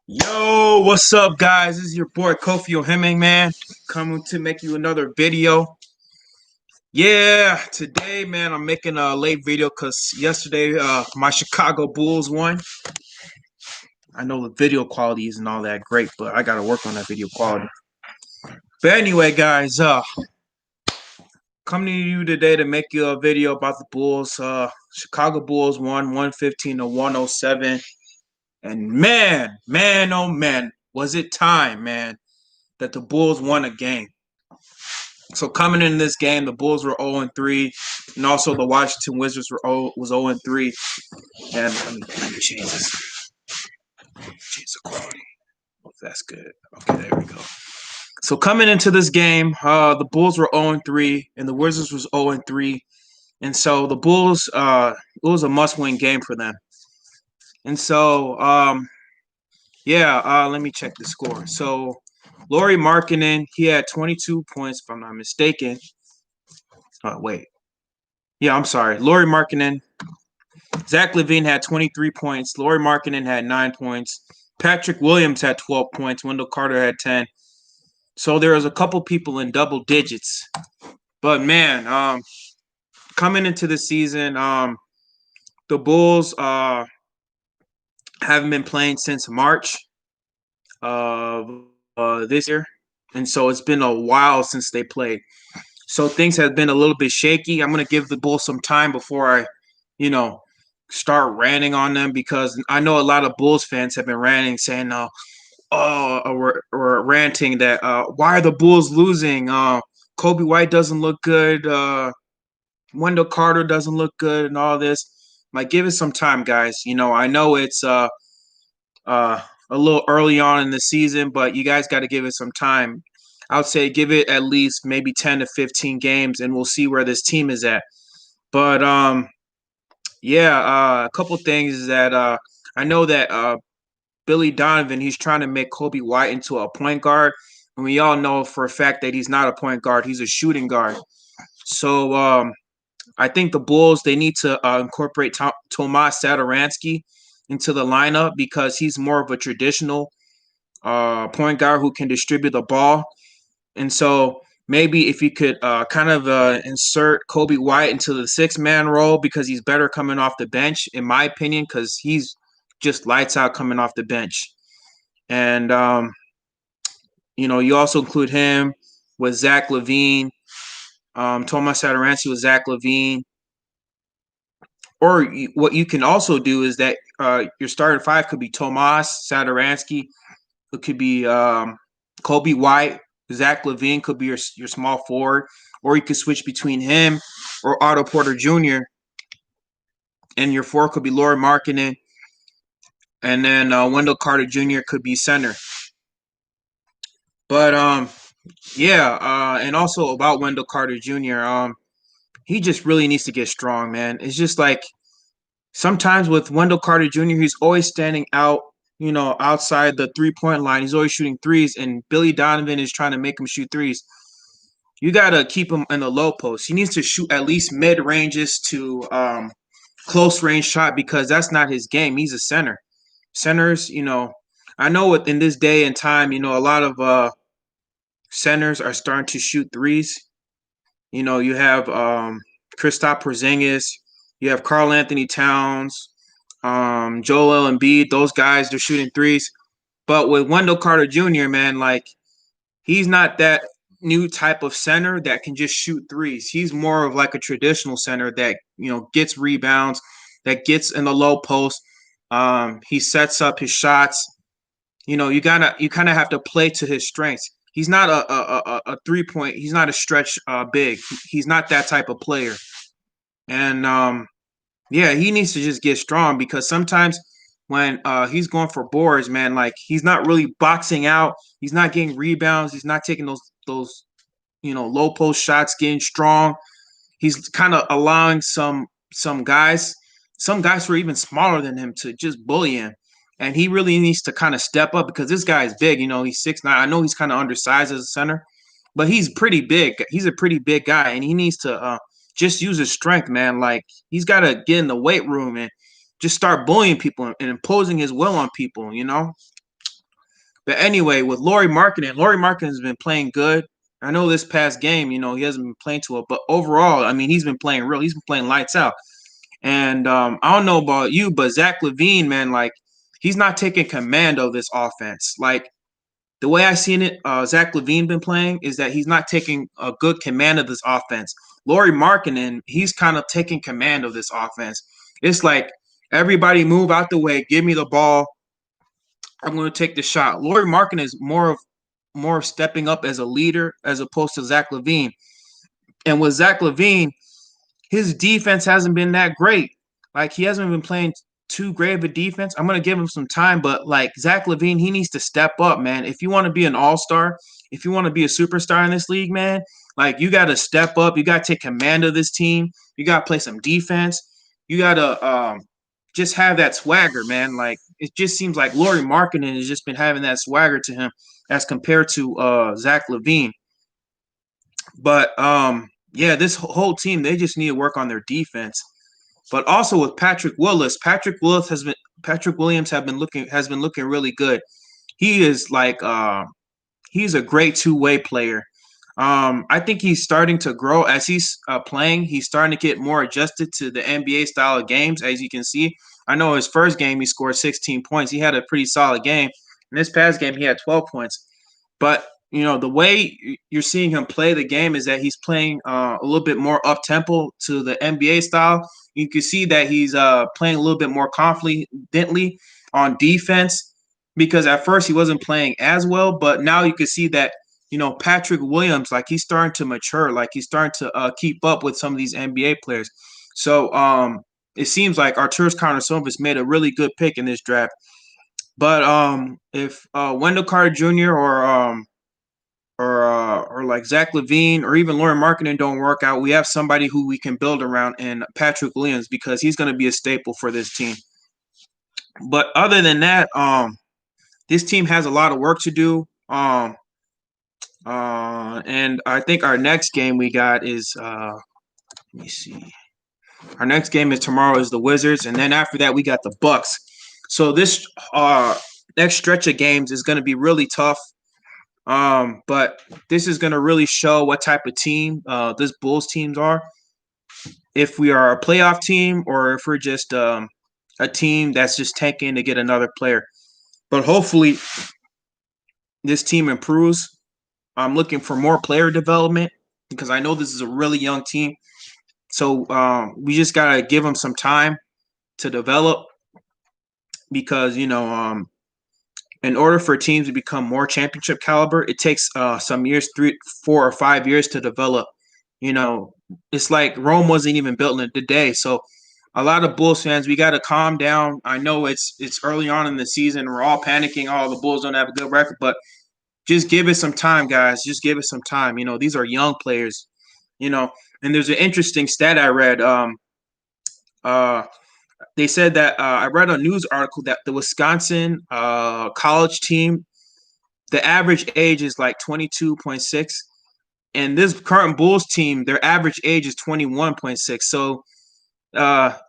Yo, what's up, guys? This is your boy Kofi Oheming, man, coming to make you another video. Yeah, today, man, I'm making a late video because yesterday, my Chicago Bulls won. I know the video quality isn't all that great, but I gotta work on that video quality. But anyway, guys, coming to you today to make you a video about the Bulls. Chicago Bulls won 115 to 107, and man, oh man, was it time, man, that the Bulls won a game. So coming in this game, the Bulls were 0-3, and also the Washington Wizards was 0-3. And let me change this. Change the quality. That's good. Okay, there we go. So coming into this game, the Bulls were 0-3, and the Wizards was 0-3, and so the Bulls, it was a must-win game for them. And so, let me check the score. So Laurie Martin, he had 22 points, if I'm not mistaken. Wait. Yeah, I'm sorry. Laurie Markkinen. Zach LaVine had 23 points. Laurie Markkinen had 9 points. Patrick Williams had 12 points. Wendell Carter had 10. So there was a couple people in double digits. But man, coming into the season, the Bulls haven't been playing since March of this year, and so it's been a while since they played. So things have been a little bit shaky. I'm gonna give the Bulls some time before I, start ranting on them because I know a lot of Bulls fans have been ranting, saying, we're ranting that why are the Bulls losing? Kobe White doesn't look good. Wendell Carter doesn't look good, and all this. Like, give it some time, guys. I know it's a little early on in the season, but you guys got to give it some time. I would say give it at least maybe 10 to 15 games, and we'll see where this team is at. But a couple things is that I know that Billy Donovan, he's trying to make Kobe White into a point guard, and we all know for a fact that he's not a point guard; he's a shooting guard. So I think the Bulls, they need to incorporate Tomas Satoransky into the lineup because he's more of a traditional point guard who can distribute the ball. And so maybe if you could insert Kobe White into the 6-man role because he's better coming off the bench, in my opinion, because he's just lights out coming off the bench. And, you also include him with Zach LaVine, Tomas Satoransky with Zach LaVine. Or what you can also do is that your starting five could be Tomas Satoransky. It could be Kobe White. Zach LaVine could be your small forward. Or you could switch between him or Otto Porter Jr. And your four could be Laurie Markkinen. And then Wendell Carter Jr. could be center. But, and also about Wendell Carter Jr., he just really needs to get strong, man. It's just like sometimes with Wendell Carter Jr., he's always standing out, outside the 3-point line. He's always shooting threes, and Billy Donovan is trying to make him shoot threes. You got to keep him in the low post. He needs to shoot at least mid ranges to close range shot because that's not his game. He's a center. Centers, I know in this day and time, a lot of centers are starting to shoot threes. You have Kristaps Porzingis, you have Karl Anthony Towns, Joel Embiid. Those guys, they're shooting threes. But with Wendell Carter Jr., man, like he's not that new type of center that can just shoot threes. He's more of like a traditional center that gets rebounds, that gets in the low post. He sets up his shots. You kind of have to play to his strengths. He's not a 3-point. He's not a stretch big. He's not that type of player. And he needs to just get strong because sometimes when he's going for boards, man, like he's not really boxing out. He's not getting rebounds. He's not taking those low post shots, getting strong. He's kind of allowing some guys who are even smaller than him to just bully him. And he really needs to kind of step up because this guy is big. He's 6'9". I know he's kind of undersized as a center, but he's pretty big. He's a pretty big guy, and he needs to just use his strength, man. Like he's got to get in the weight room and just start bullying people and imposing his will on people. But anyway, with Laurie Martin has been playing good. I know this past game, he hasn't been playing to it, but overall, I mean, he's been playing real. He's been playing lights out. And I don't know about you, but Zach LaVine, man, like he's not taking command of this offense. Like the way I seen it, Zach LaVine been playing is that he's not taking a good command of this offense. Laurie Markkinen, he's kind of taking command of this offense. It's like everybody move out the way, give me the ball. I'm going to take the shot. Laurie Markkinen is more of stepping up as a leader as opposed to Zach LaVine. And with Zach LaVine, his defense hasn't been that great. Like he hasn't been playing too great of a defense. I'm gonna give him some time, but like Zach LaVine, he needs to step up, man. If you want to be an all-star, if you want to be a superstar in this league, man, like you got to step up. You got to take command of this team. You got to play some defense. You got to just have that swagger, man. Like it just seems like Laurie Markkinen has just been having that swagger to him as compared to Zach LaVine. But yeah, this whole team they just need to work on their defense. But also with Patrick Williams has been looking really good. He is like he's a great two-way player. I think he's starting to grow as he's playing. He's starting to get more adjusted to the NBA style of games. As you can see, I know his first game he scored 16 points. He had a pretty solid game. In this past game, he had 12 points. But the way you're seeing him play the game is that he's playing a little bit more up tempo to the NBA style. You can see that he's playing a little bit more confidently on defense because at first he wasn't playing as well, but now you can see that Patrick Williams, like he's starting to mature, like he's starting to keep up with some of these NBA players. So it seems like Arturas Karnisovas made a really good pick in this draft. But if Wendell Carter Jr. or like Zach LaVine or even Laurie Markkinen don't work out, we have somebody who we can build around in Patrick Williams because he's going to be a staple for this team. But other than that, this team has a lot of work to do. And I think our next game we got is let me see. Our next game is tomorrow is the Wizards, and then after that we got the Bucks. So this next stretch of games is going to be really tough. But this is going to really show what type of team this Bulls teams are. If we are a playoff team or if we're just a team that's just tanking to get another player. But hopefully this team improves. I'm looking for more player development because I know this is a really young team. So we just got to give them some time to develop because, in order for teams to become more championship caliber, it takes some years, 3, 4, or 5 years to develop. It's like Rome wasn't even built in a day. So a lot of Bulls fans, we got to calm down. I know it's early on in the season. We're all panicking. Oh, the Bulls don't have a good record, but just give it some time, guys. Just give it some time. These are young players. And there's an interesting stat I read. They said that I read a news article that the Wisconsin college team, the average age is like 22.6. And this current Bulls team, their average age is 21.6. So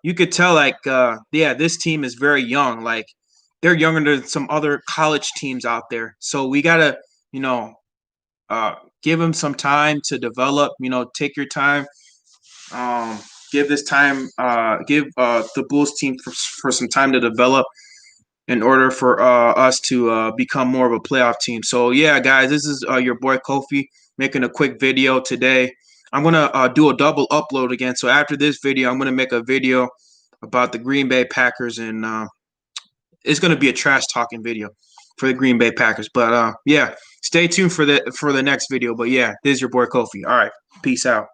you could tell, like, yeah, this team is very young. Like, they're younger than some other college teams out there. So we got to, give them some time to develop. Take your time. Give this time, give the Bulls team for some time to develop in order for us to become more of a playoff team. So yeah, guys, this is your boy Kofi making a quick video today. I'm gonna do a double upload again. So after this video, I'm gonna make a video about the Green Bay Packers, and it's gonna be a trash talking video for the Green Bay Packers. But yeah, stay tuned for the next video. But yeah, this is your boy Kofi. All right, peace out.